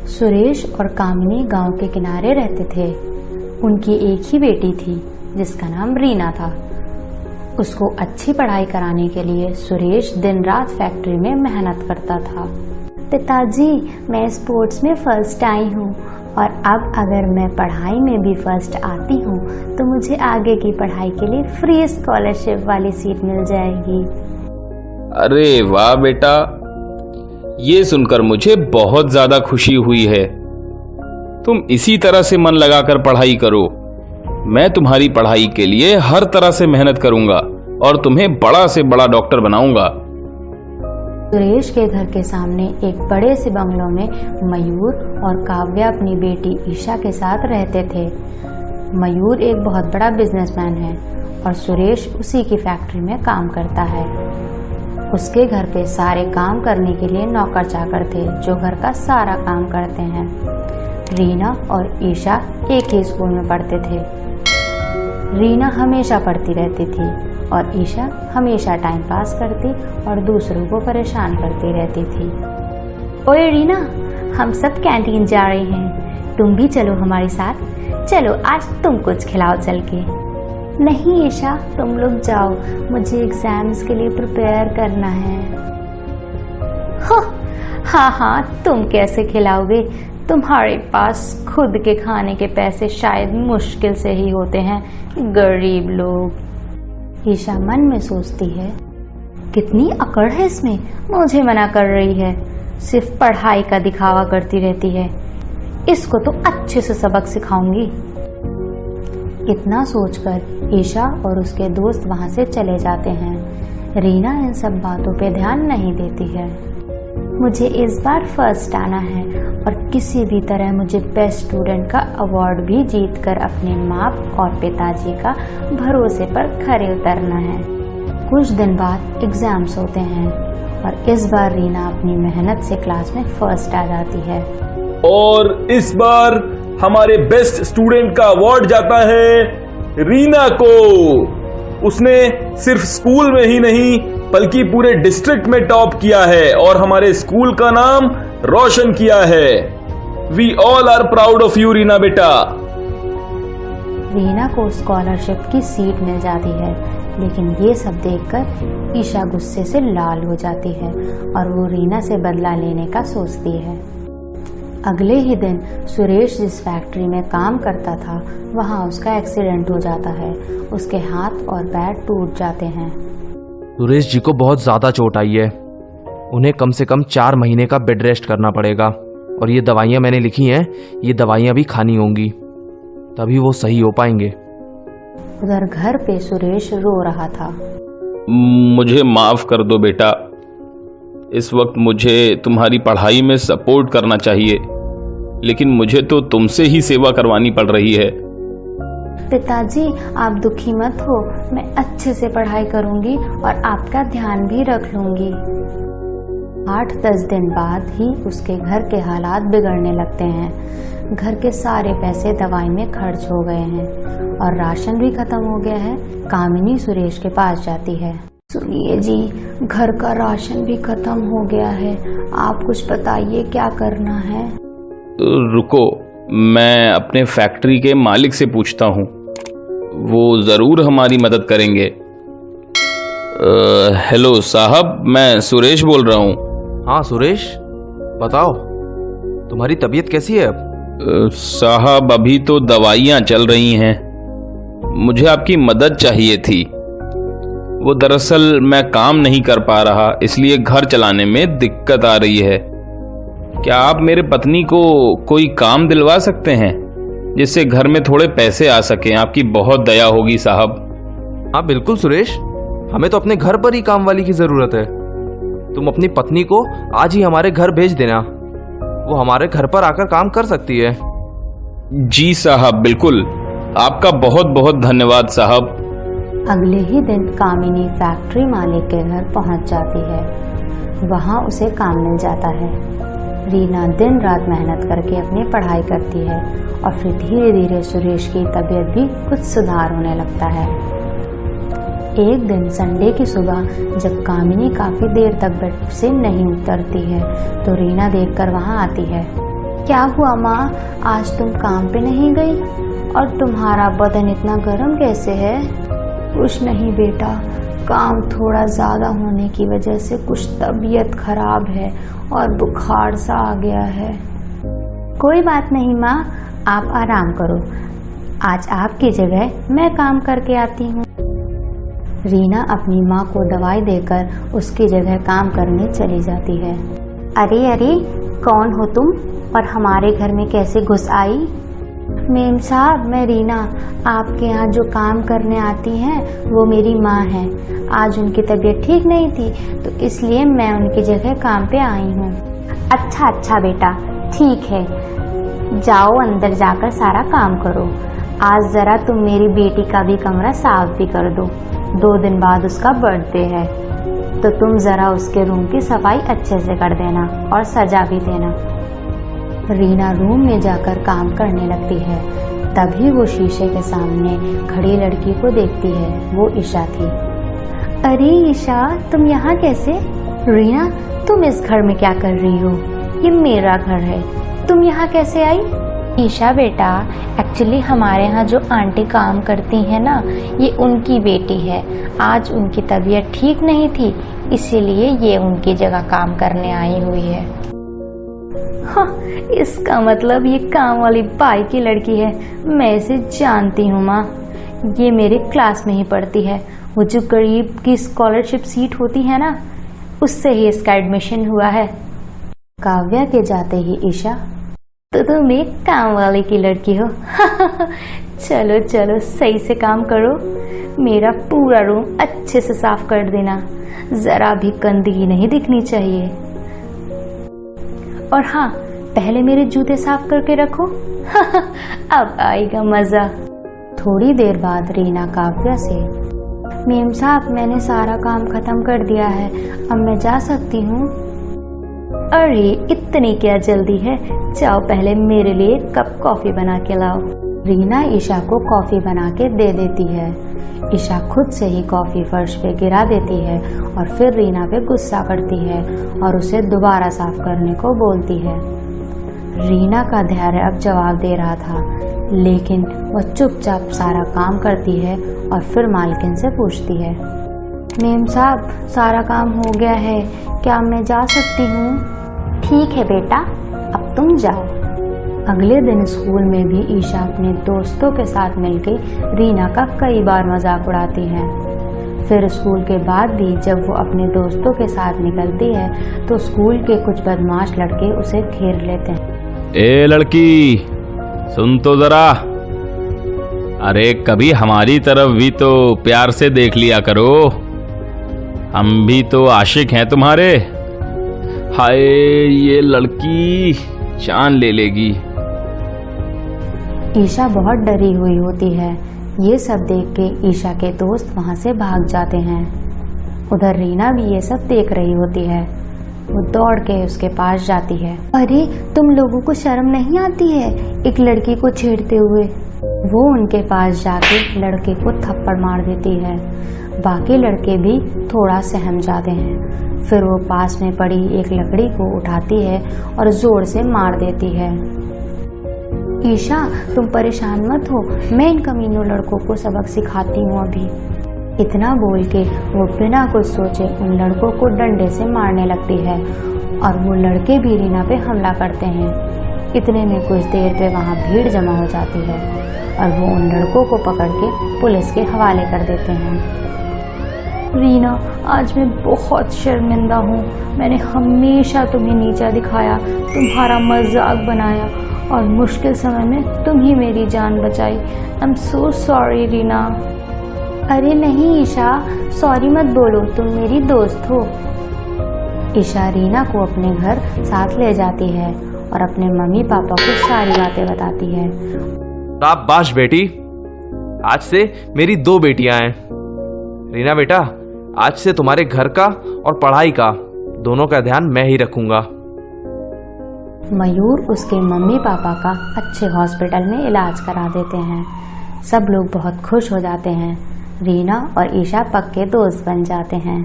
सुरेश और कामिनी गांव के किनारे रहते थे। उनकी एक ही बेटी थी जिसका नाम रीना था। उसको अच्छी पढ़ाई कराने के लिए सुरेश दिन रात फैक्ट्री में मेहनत करता था। पिताजी, मैं स्पोर्ट्स में फर्स्ट आई हूँ और अब अगर मैं पढ़ाई में भी फर्स्ट आती हूँ तो मुझे आगे की पढ़ाई के लिए फ्री स्कॉलरशिप वाली सीट मिल जाएगी। अरे वाह बेटा, ये सुनकर मुझे बहुत ज्यादा खुशी हुई है। तुम इसी तरह से मन लगाकर पढ़ाई करो। मैं तुम्हारी पढ़ाई के लिए हर तरह से मेहनत करूंगा और तुम्हें बड़ा से बड़ा डॉक्टर बनाऊंगा। सुरेश के घर के सामने एक बड़े से बंगलों में मयूर और काव्या अपनी बेटी ईशा के साथ रहते थे। मयूर एक बहुत बड़ा बिजनेसमैन है और सुरेश उसी की फैक्ट्री में काम करता है। उसके घर पे सारे काम करने के लिए नौकर चाकर थे जो घर का सारा काम करते हैं। रीना और ईशा एक ही स्कूल में पढ़ते थे। रीना हमेशा पढ़ती रहती थी और ईशा हमेशा टाइम पास करती और दूसरों को परेशान करती रहती थी। ओए रीना, हम सब कैंटीन जा रहे हैं, तुम भी चलो हमारे साथ। चलो आज तुम कुछ खिलाओ चल के। नहीं ईशा, तुम लोग जाओ, मुझे एग्जाम्स के लिए प्रिपेयर करना है। हाँ, तुम कैसे खिलाओगे? तुम्हारे पास खुद के खाने के पैसे शायद मुश्किल से ही होते हैं, गरीब लोग। ईशा मन में सोचती है, कितनी अकड़ है इसमें, मुझे मना कर रही है, सिर्फ पढ़ाई का दिखावा करती रहती है। इसको तो अच्छे से सबक सिखाऊंगी। इतना सोचकर ईशा और उसके दोस्त वहां से चले जाते हैं। रीना इन सब बातों पे ध्यान नहीं देती है। मुझे इस बार फर्स्ट आना है और किसी भी तरह मुझे बेस्ट स्टूडेंट का अवार्ड भी जीतकर अपने माँ और पिताजी का भरोसे पर खरे उतरना है। कुछ दिन बाद एग्जाम्स होते हैं और इस बार रीना अपनी मेहनत से क्लास में फर्स्ट आ जाती है। और इस बार हमारे बेस्ट स्टूडेंट का अवार्ड जाता है रीना को। उसने सिर्फ स्कूल में ही नहीं बल्कि पूरे डिस्ट्रिक्ट में टॉप किया है और हमारे स्कूल का नाम रोशन किया है। We all are proud of you Reena बेटा। रीना को स्कॉलरशिप की सीट मिल जाती है, लेकिन ये सब देखकर ईशा गुस्से से लाल हो जाती है और वो रीना से बदला लेने का सोचती है। अगले ही दिन सुरेश जिस फैक्ट्री में काम करता था वहाँ उसका एक्सीडेंट हो जाता है। उसके हाथ और पैर टूट जाते हैं। सुरेश जी को बहुत ज़्यादा चोट आई है। उन्हें कम से कम 4 महीने का बेड रेस्ट करना पड़ेगा और ये दवाइयाँ मैंने लिखी हैं, ये दवाइयाँ भी खानी होंगी, तभी वो सही हो पाएंगे। उधर घर पे सुरेश रो रहा था। मुझे माफ कर दो बेटा, इस वक्त मुझे तुम्हारी पढ़ाई में सपोर्ट करना चाहिए, लेकिन मुझे तो तुमसे ही सेवा करवानी पड़ रही है। पिताजी, आप दुखी मत हो, मैं अच्छे से पढ़ाई करूंगी और आपका ध्यान भी रख लूंगी। 8-10 दिन बाद ही उसके घर के हालात बिगड़ने लगते हैं। घर के सारे पैसे दवाई में खर्च हो गए हैं और राशन भी खत्म हो गया है। कामिनी सुरेश के पास जाती है। सुनिए जी, घर का राशन भी खत्म हो गया है, आप कुछ बताइए क्या करना है। रुको, मैं अपने फैक्ट्री के मालिक से पूछता हूँ, वो जरूर हमारी मदद करेंगे। हेलो साहब, मैं सुरेश बोल रहा हूँ। हाँ सुरेश, बताओ तुम्हारी तबीयत कैसी है अब? साहब, अभी तो दवाइयाँ चल रही हैं, मुझे आपकी मदद चाहिए थी। वो दरअसल मैं काम नहीं कर पा रहा, इसलिए घर चलाने में दिक्कत आ रही है। क्या आप मेरे पत्नी को कोई काम दिलवा सकते हैं जिससे घर में थोड़े पैसे आ सकें? आपकी बहुत दया होगी साहब। हाँ बिल्कुल सुरेश, हमें तो अपने घर पर ही काम वाली की जरूरत है। तुम अपनी पत्नी को आज ही हमारे घर भेज देना, वो हमारे घर पर आकर काम कर सकती है। जी साहब, बिल्कुल, आपका बहुत बहुत धन्यवाद साहब। अगले ही दिन कामिनी फैक्ट्री मालिक के घर पहुंच जाती है। वहां उसे काम मिल जाता है। रीना दिन रात मेहनत करके अपनी पढ़ाई करती है और फिर धीरे धीरे सुरेश की तबीयत भी कुछ सुधार होने लगता है। एक दिन संडे की सुबह जब कामिनी काफी देर तक बेड से नहीं उतरती है तो रीना देखकर वहां आती है। क्या हुआ माँ, आज तुम काम पे नहीं गई? और तुम्हारा बदन इतना गर्म कैसे है? कुछ नहीं बेटा, काम थोड़ा ज़्यादा होने की वजह से कुछ तबीयत खराब है और बुखार सा आ गया है। कोई बात नहीं माँ, आप आराम करो, आज आपकी जगह मैं काम करके आती हूँ। रीना अपनी माँ को दवाई देकर उसकी जगह काम करने चली जाती है। अरे अरे, कौन हो तुम और हमारे घर में कैसे घुस आई? मेम साहब, मैं रीना, आपके यहाँ जो काम करने आती हैं वो मेरी माँ है। आज उनकी तबीयत ठीक नहीं थी तो इसलिए मैं उनकी जगह काम पे आई हूँ। अच्छा अच्छा बेटा, ठीक है, जाओ अंदर जाकर सारा काम करो। आज ज़रा तुम मेरी बेटी का भी कमरा साफ भी कर दो, 2 दिन बाद उसका बर्थडे है, तो तुम ज़रा उसके रूम की सफाई अच्छे से कर देना और सजा भी देना। रीना रूम में जाकर काम करने लगती है। तभी वो शीशे के सामने खड़ी लड़की को देखती है। वो ईशा थी। अरे ईशा, तुम यहाँ कैसे? रीना, तुम इस घर में क्या कर रही हो? ये मेरा घर है, तुम यहाँ कैसे आई? ईशा बेटा, एक्चुअली हमारे यहाँ जो आंटी काम करती है ना, ये उनकी बेटी है। आज उनकी तबीयत ठीक नहीं थी, इसीलिए ये उनकी जगह काम करने आई हुई है। हाँ, इसका मतलब ये काम वाली बाई की लड़की है। मैं इसे जानती हूँ माँ, ये मेरे क्लास में ही पढ़ती है। वो जो गरीब की स्कॉलरशिप सीट होती है ना, उससे ही इसका एडमिशन हुआ है। काव्या के जाते ही ईशा, तो तुम एक काम वाले की लड़की हो। चलो चलो, सही से काम करो, मेरा पूरा रूम अच्छे से साफ कर देना, जरा भी गंदगी नहीं दिखनी चाहिए। और हाँ, पहले मेरे जूते साफ करके रखो। अब आएगा मजा। थोड़ी देर बाद रीना काव्या से, मेम साहब, मैंने सारा काम खत्म कर दिया है, अब मैं जा सकती हूँ? अरे इतनी क्या जल्दी है, जाओ पहले मेरे लिए कप कॉफी बना के लाओ। रीना ईशा को कॉफी बना के दे देती है। ईशा खुद से ही कॉफी फर्श पे गिरा देती है और फिर रीना पे गुस्सा करती है और उसे दोबारा साफ करने को बोलती है। रीना का धैर्य अब जवाब दे रहा था, लेकिन वह चुपचाप सारा काम करती है और फिर मालकिन से पूछती है, मेम साहब, सारा काम हो गया है, क्या मैं जा सकती हूँ? ठीक है बेटा, अब तुम जाओ। अगले दिन स्कूल में भी ईशा अपने दोस्तों के साथ मिलकर रीना का कई बार मजाक उड़ाती है। फिर स्कूल के बाद भी जब वो अपने दोस्तों के साथ निकलती है तो स्कूल के कुछ बदमाश लड़के उसे घेर लेते हैं। ए लड़की, सुन तो जरा, अरे कभी हमारी तरफ भी तो प्यार से देख लिया करो, हम भी तो आशिक हैं तुम्हारे। हाय, ये लड़की जान ले लेगी। ईशा बहुत डरी हुई होती है। ये सब देख के ईशा के दोस्त वहाँ से भाग जाते हैं। उधर रीना भी ये सब देख रही होती है। वो दौड़ के उसके पास जाती है। अरे तुम लोगों को शर्म नहीं आती है एक लड़की को छेड़ते हुए? वो उनके पास जाके लड़के को थप्पड़ मार देती है। बाकी लड़के भी थोड़ा सहम जाते हैं। फिर वो पास में पड़ी एक लकड़ी को उठाती है और जोर से मार देती है। ईशा, तुम परेशान मत हो, मैं इन कमीनों लड़कों को सबक सिखाती हूँ अभी। इतना बोल के वो बिना कुछ सोचे उन लड़कों को डंडे से मारने लगती है और वो लड़के भी रीना पे हमला करते हैं। इतने में कुछ देर पे वहाँ भीड़ जमा हो जाती है और वो उन लड़कों को पकड़ के पुलिस के हवाले कर देते हैं। रीना, आज मैं बहुत शर्मिंदा हूँ। मैंने हमेशा तुम्हें नीचा दिखाया, तुम्हारा मजाक बनाया और मुश्किल समय में तुम ही मेरी जान बचाई। I am so sorry Reena. अरे नहीं ईशा, सॉरी मत बोलो, तुम मेरी दोस्त हो। ईशा रीना को अपने घर साथ ले जाती है और अपने मम्मी पापा को सारी बातें बताती है। शाबाश बेटी, आज से मेरी 2 बेटियां हैं। रीना बेटा, आज से तुम्हारे घर का और पढ़ाई का दोनों का ध्यान मैं ही रखूंगा। मयूर उसके मम्मी पापा का अच्छे हॉस्पिटल में इलाज करा देते हैं। सब लोग बहुत खुश हो जाते हैं। रीना और ईशा पक्के दोस्त बन जाते हैं।